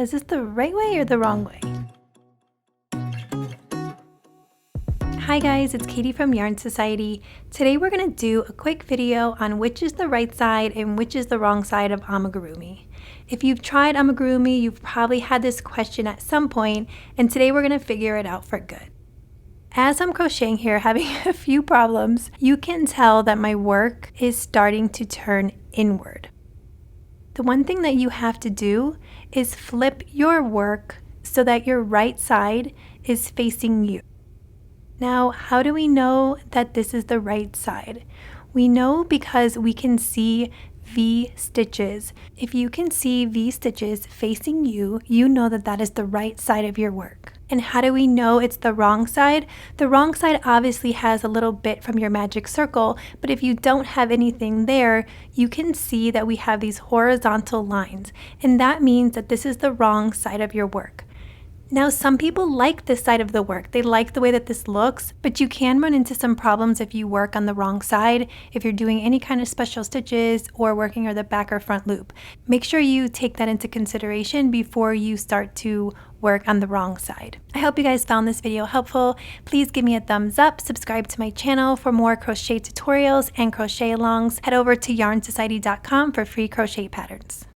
is this the right way or the wrong way? Hi guys, it's Katie from Yarn Society. Today we're going to do a quick video on which is the right side and which is the wrong side of amigurumi. If you've tried amigurumi, you've probably had this question at some point, and today we're going to figure it out for good. As I'm crocheting here, having a few problems, you can tell that my work is starting to turn inward. The one thing that you have to do is flip your work so that your right side is facing you. Now, how do we know that this is the right side? We know because we can see V stitches. If you can see V stitches facing you, you know that that is the right side of your work. And how do we know it's the wrong side? The wrong side obviously has a little bit from your magic circle, but if you don't have anything there, you can see that we have these horizontal lines, and that means that this is the wrong side of your work. Now, some people like this side of the work. They like the way that this looks, but you can run into some problems if you work on the wrong side, if you're doing any kind of special stitches or working on the back or front loop. Make sure you take that into consideration before you start to work on the wrong side. I hope you guys found this video helpful. Please give me a thumbs up, subscribe to my channel for more crochet tutorials and crochet alongs. Head over to yarnsociety.com for free crochet patterns.